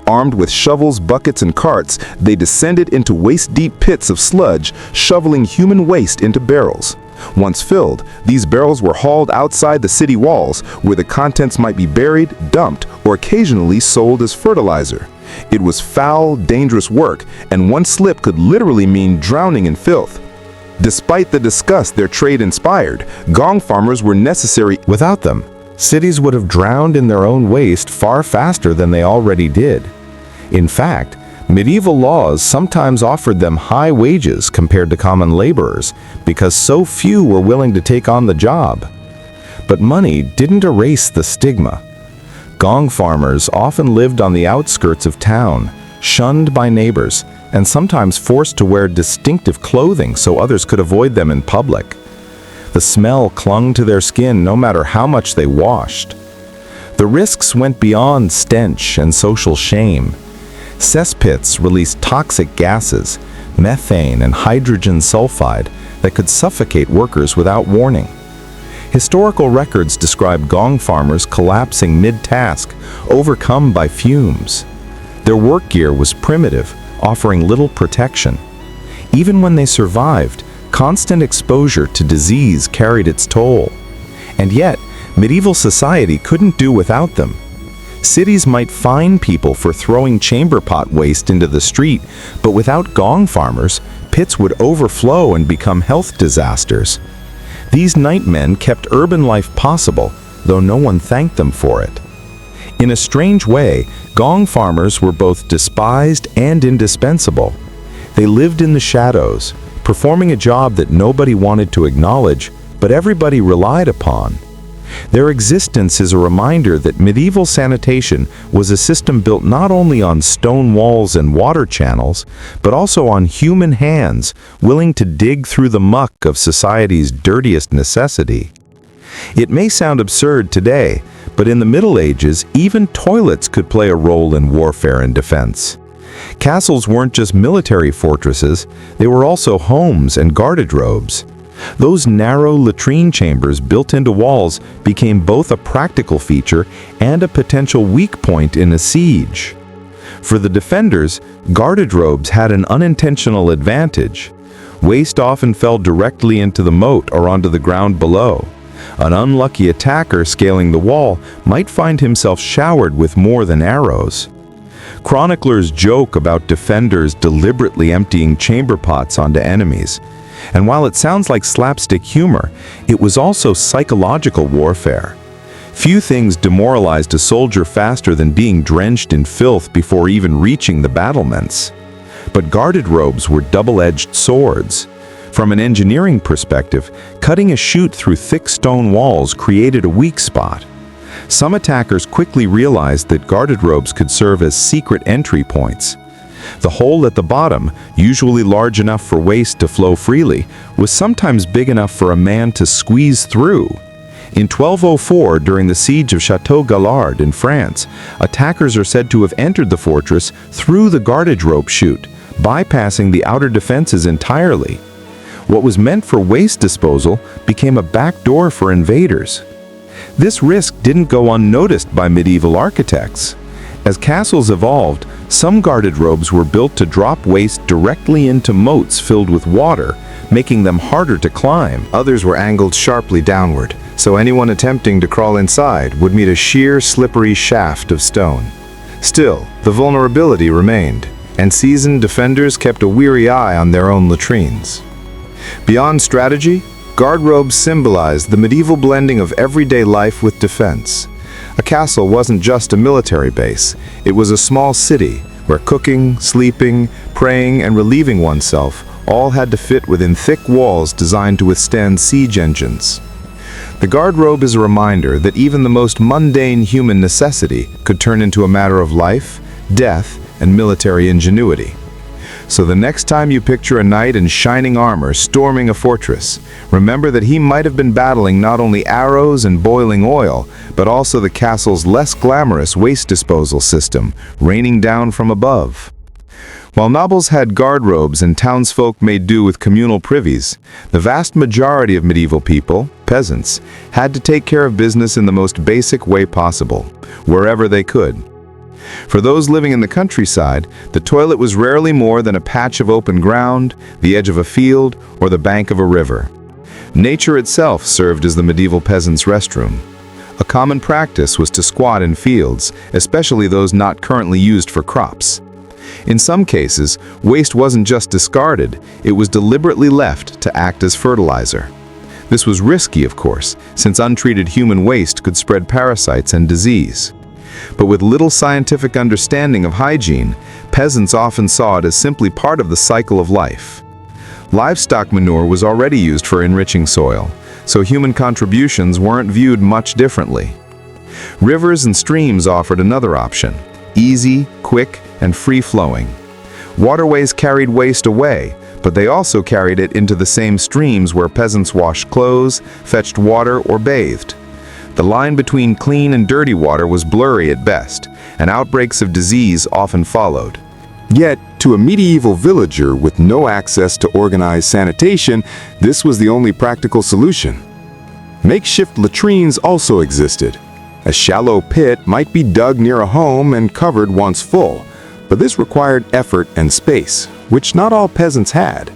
Armed with shovels, buckets, and carts, they descended into waist-deep pits of sludge, shoveling human waste into barrels. Once filled, these barrels were hauled outside the city walls, where the contents might be buried, dumped, or occasionally sold as fertilizer. It was foul, dangerous work, and one slip could literally mean drowning in filth. Despite the disgust their trade inspired, gong farmers were necessary. Without them, cities would have drowned in their own waste far faster than they already did. In fact, medieval laws sometimes offered them high wages compared to common laborers because so few were willing to take on the job. But money didn't erase the stigma. Gong farmers often lived on the outskirts of town, shunned by neighbors, and sometimes forced to wear distinctive clothing so others could avoid them in public. The smell clung to their skin no matter how much they washed. The risks went beyond stench and social shame. Cesspits released toxic gases, methane and hydrogen sulfide, that could suffocate workers without warning. Historical records describe gong farmers collapsing mid-task, overcome by fumes. Their work gear was primitive, offering little protection. Even when they survived, constant exposure to disease carried its toll. And yet, medieval society couldn't do without them. Cities might fine people for throwing chamber pot waste into the street, but without gong farmers, pits would overflow and become health disasters. These nightmen kept urban life possible, though no one thanked them for it. In a strange way, gong farmers were both despised and indispensable. They lived in the shadows, performing a job that nobody wanted to acknowledge, but everybody relied upon. Their existence is a reminder that medieval sanitation was a system built not only on stone walls and water channels, but also on human hands, willing to dig through the muck of society's dirtiest necessity. It may sound absurd today, but in the Middle Ages, even toilets could play a role in warfare and defense. Castles weren't just military fortresses, they were also homes and guarded-robes. Those narrow latrine chambers built into walls became both a practical feature and a potential weak point in a siege. For the defenders, guarded robes had an unintentional advantage. Waste often fell directly into the moat or onto the ground below. An unlucky attacker scaling the wall might find himself showered with more than arrows. Chroniclers joke about defenders deliberately emptying chamber pots onto enemies. And while it sounds like slapstick humor, it was also psychological warfare. Few things demoralized a soldier faster than being drenched in filth before even reaching the battlements. But guarded robes were double-edged swords. From an engineering perspective, cutting a chute through thick stone walls created a weak spot. Some attackers quickly realized that guarded robes could serve as secret entry points. The hole at the bottom, usually large enough for waste to flow freely, was sometimes big enough for a man to squeeze through. In 1204, during the siege of Château Gallard in France, attackers are said to have entered the fortress through the guarded rope chute, bypassing the outer defenses entirely. What was meant for waste disposal became a back door for invaders. This risk didn't go unnoticed by medieval architects. As castles evolved, some guarded robes were built to drop waste directly into moats filled with water, making them harder to climb. Others were angled sharply downward, so anyone attempting to crawl inside would meet a sheer, slippery shaft of stone. Still, the vulnerability remained, and seasoned defenders kept a weary eye on their own latrines. Beyond strategy, guard robes symbolized the medieval blending of everyday life with defense. A castle wasn't just a military base, it was a small city where cooking, sleeping, praying, and relieving oneself all had to fit within thick walls designed to withstand siege engines. The guard robe is a reminder that even the most mundane human necessity could turn into a matter of life, death, and military ingenuity. So the next time you picture a knight in shining armor storming a fortress, remember that he might have been battling not only arrows and boiling oil, but also the castle's less glamorous waste disposal system, raining down from above. While nobles had guard robes and townsfolk made do with communal privies, the vast majority of medieval people, peasants, had to take care of business in the most basic way possible, wherever they could. For those living in the countryside, the toilet was rarely more than a patch of open ground, the edge of a field, or the bank of a river. Nature itself served as the medieval peasant's restroom. A common practice was to squat in fields, especially those not currently used for crops. In some cases, waste wasn't just discarded, it was deliberately left to act as fertilizer. This was risky, of course, since untreated human waste could spread parasites and disease. But with little scientific understanding of hygiene, peasants often saw it as simply part of the cycle of life. Livestock manure was already used for enriching soil, so human contributions weren't viewed much differently. Rivers and streams offered another option: easy, quick, and free-flowing. Waterways carried waste away, but they also carried it into the same streams where peasants washed clothes, fetched water, or bathed. The line between clean and dirty water was blurry at best, and outbreaks of disease often followed. Yet, to a medieval villager with no access to organized sanitation, this was the only practical solution. Makeshift latrines also existed. A shallow pit might be dug near a home and covered once full, but this required effort and space, which not all peasants had.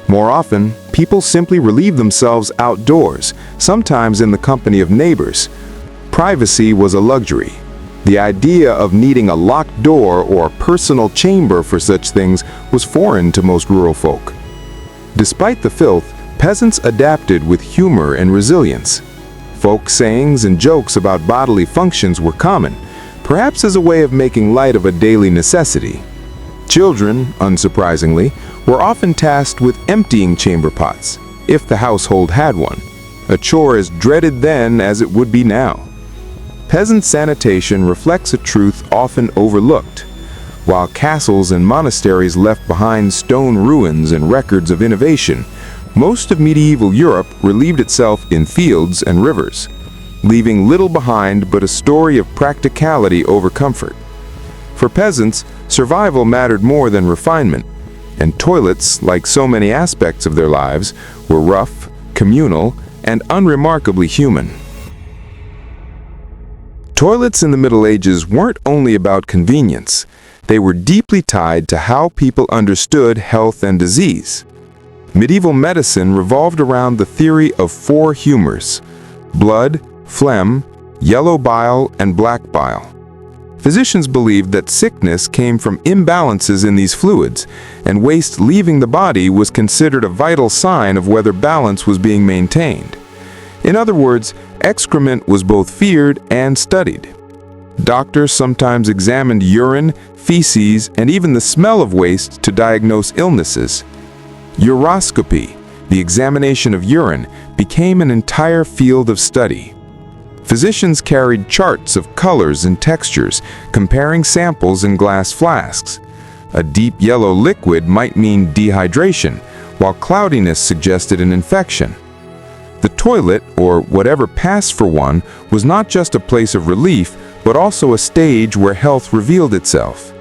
More often, people simply relieved themselves outdoors, sometimes in the company of neighbors. Privacy was a luxury. The idea of needing a locked door or a personal chamber for such things was foreign to most rural folk. Despite the filth, peasants adapted with humor and resilience. Folk sayings and jokes about bodily functions were common, perhaps as a way of making light of a daily necessity. Children, unsurprisingly, were often tasked with emptying chamber pots, if the household had one, a chore as dreaded then as it would be now. Peasant sanitation reflects a truth often overlooked. While castles and monasteries left behind stone ruins and records of innovation, most of medieval Europe relieved itself in fields and rivers, leaving little behind but a story of practicality over comfort. For peasants, survival mattered more than refinement, and toilets, like so many aspects of their lives, were rough, communal, and unremarkably human. Toilets in the Middle Ages weren't only about convenience. They were deeply tied to how people understood health and disease. Medieval medicine revolved around the theory of four humors: blood, phlegm, yellow bile, and black bile. Physicians believed that sickness came from imbalances in these fluids, and waste leaving the body was considered a vital sign of whether balance was being maintained. In other words, excrement was both feared and studied. Doctors sometimes examined urine, feces, and even the smell of waste to diagnose illnesses. Uroscopy, the examination of urine, became an entire field of study. Physicians carried charts of colors and textures, comparing samples in glass flasks. A deep yellow liquid might mean dehydration, while cloudiness suggested an infection. The toilet, or whatever passed for one, was not just a place of relief, but also a stage where health revealed itself.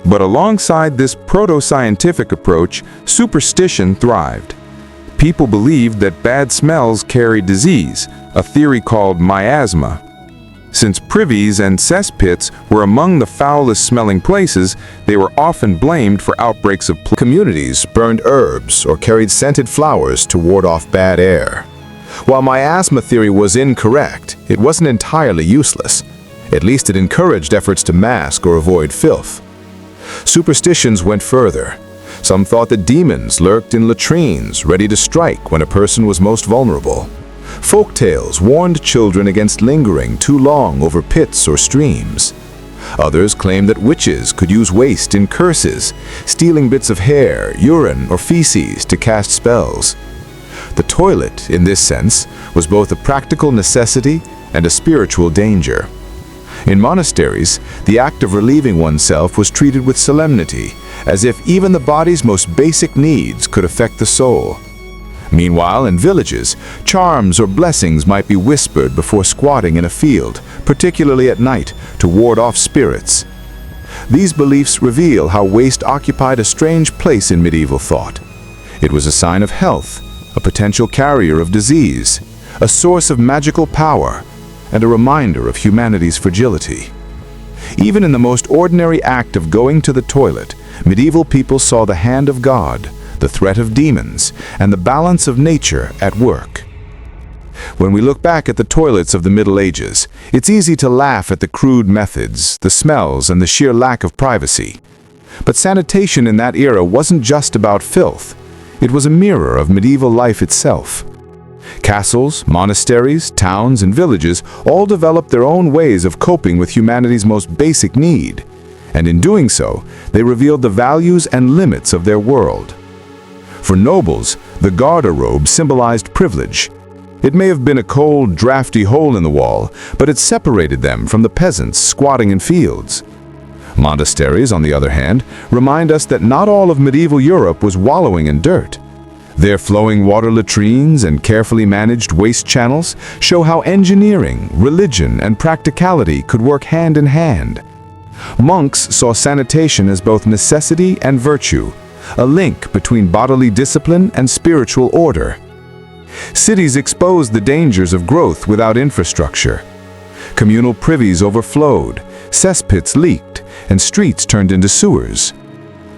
But alongside this proto-scientific approach, superstition thrived. People believed that bad smells carried disease, a theory called miasma. Since privies and cesspits were among the foulest smelling places, they were often blamed for outbreaks of Communities burned herbs or carried scented flowers to ward off bad air. While miasma theory was incorrect, it wasn't entirely useless. At least it encouraged efforts to mask or avoid filth. Superstitions went further. Some thought that demons lurked in latrines, ready to strike when a person was most vulnerable. Folk tales warned children against lingering too long over pits or streams. Others claimed that witches could use waste in curses, stealing bits of hair, urine, or feces to cast spells. The toilet, in this sense, was both a practical necessity and a spiritual danger. In monasteries, the act of relieving oneself was treated with solemnity, as if even the body's most basic needs could affect the soul. Meanwhile, in villages, charms or blessings might be whispered before squatting in a field, particularly at night, to ward off spirits. These beliefs reveal how waste occupied a strange place in medieval thought. It was a sign of health, a potential carrier of disease, a source of magical power, and a reminder of humanity's fragility. Even in the most ordinary act of going to the toilet, medieval people saw the hand of God, the threat of demons, and the balance of nature at work. When we look back at the toilets of the Middle Ages, it's easy to laugh at the crude methods, the smells, and the sheer lack of privacy. But sanitation in that era wasn't just about filth. It was a mirror of medieval life itself. Castles, monasteries, towns, and villages all developed their own ways of coping with humanity's most basic need. And in doing so, they revealed the values and limits of their world. For nobles, the garderobe symbolized privilege. It may have been a cold, drafty hole in the wall, but it separated them from the peasants squatting in fields. Monasteries, on the other hand, remind us that not all of medieval Europe was wallowing in dirt. Their flowing water latrines and carefully managed waste channels show how engineering, religion, and practicality could work hand in hand. Monks saw sanitation as both necessity and virtue, a link between bodily discipline and spiritual order. Cities exposed the dangers of growth without infrastructure. Communal privies overflowed, cesspits leaked, and streets turned into sewers.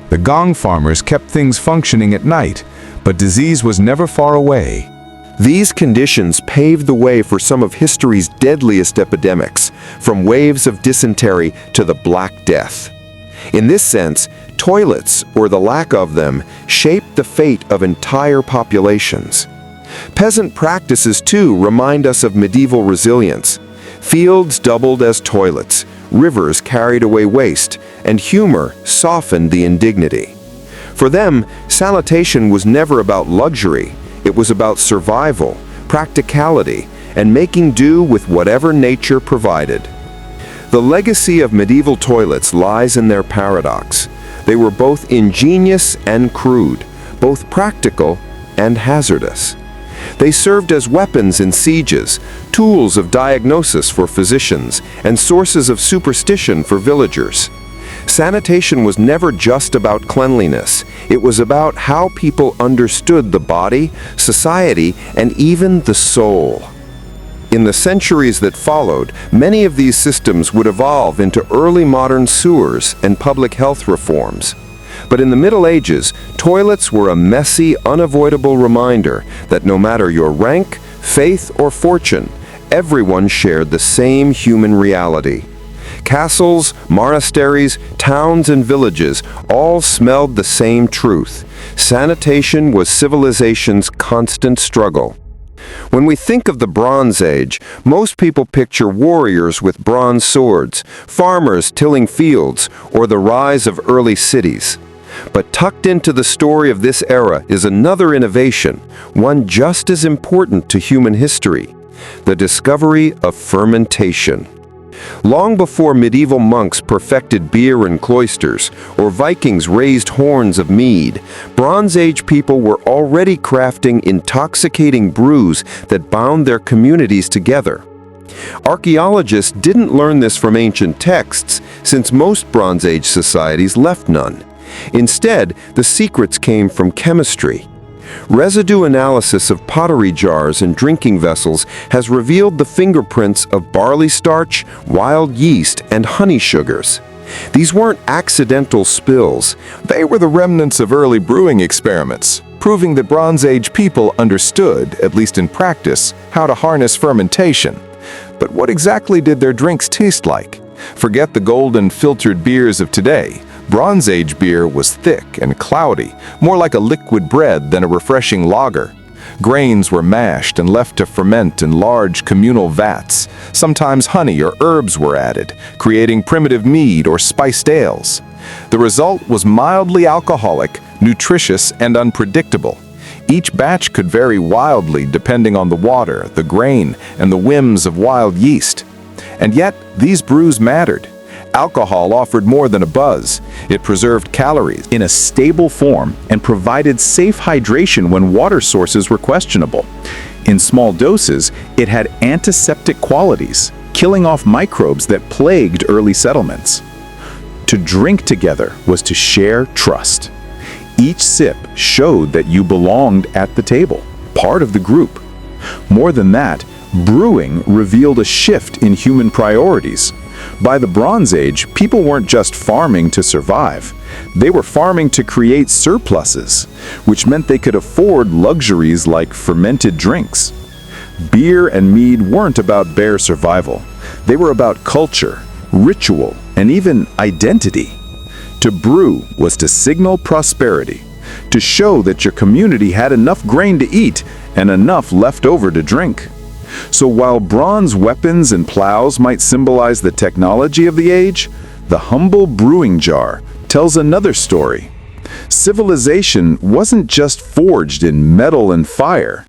The gong farmers kept things functioning at night, but disease was never far away. These conditions paved the way for some of history's deadliest epidemics, from waves of dysentery to the Black Death. In this sense, toilets, or the lack of them, shaped the fate of entire populations. Peasant practices, too, remind us of medieval resilience. Fields doubled as toilets, rivers carried away waste, and humor softened the indignity. For them, sanitation was never about luxury. It was about survival, practicality, and making do with whatever nature provided. The legacy of medieval toilets lies in their paradox. They were both ingenious and crude, both practical and hazardous. They served as weapons in sieges, tools of diagnosis for physicians, and sources of superstition for villagers. Sanitation was never just about cleanliness. It was about how people understood the body, society, and even the soul. In the centuries that followed, many of these systems would evolve into early modern sewers and public health reforms. But in the Middle Ages, toilets were a messy, unavoidable reminder that no matter your rank, faith, or fortune, everyone shared the same human reality. Castles, monasteries, towns, and villages all smelled the same truth. Sanitation was civilization's constant struggle. When we think of the Bronze Age, most people picture warriors with bronze swords, farmers tilling fields, or the rise of early cities. But tucked into the story of this era is another innovation, one just as important to human history: the discovery of fermentation. Long before medieval monks perfected beer in cloisters, or Vikings raised horns of mead, Bronze Age people were already crafting intoxicating brews that bound their communities together. Archaeologists didn't learn this from ancient texts, since most Bronze Age societies left none. Instead, the secrets came from chemistry. Residue analysis of pottery jars and drinking vessels has revealed the fingerprints of barley starch, wild yeast, and honey sugars. These weren't accidental spills. They were the remnants of early brewing experiments, proving that Bronze Age people understood, at least in practice, how to harness fermentation. But what exactly did their drinks taste like? Forget the golden filtered beers of today. Bronze Age beer was thick and cloudy, more like a liquid bread than a refreshing lager. Grains were mashed and left to ferment in large communal vats. Sometimes honey or herbs were added, creating primitive mead or spiced ales. The result was mildly alcoholic, nutritious, and unpredictable. Each batch could vary wildly depending on the water, the grain, and the whims of wild yeast. And yet, these brews mattered. Alcohol offered more than a buzz. It preserved calories in a stable form and provided safe hydration when water sources were questionable. In small doses, it had antiseptic qualities, killing off microbes that plagued early settlements. To drink together was to share trust. Each sip showed that you belonged at the table, part of the group. More than that, brewing revealed a shift in human priorities. By the Bronze Age, people weren't just farming to survive. They were farming to create surpluses, which meant they could afford luxuries like fermented drinks. Beer and mead weren't about bare survival. They were about culture, ritual, and even identity. To brew was to signal prosperity, to show that your community had enough grain to eat and enough left over to drink. So while bronze weapons and plows might symbolize the technology of the age, the humble brewing jar tells another story. Civilization wasn't just forged in metal and fire.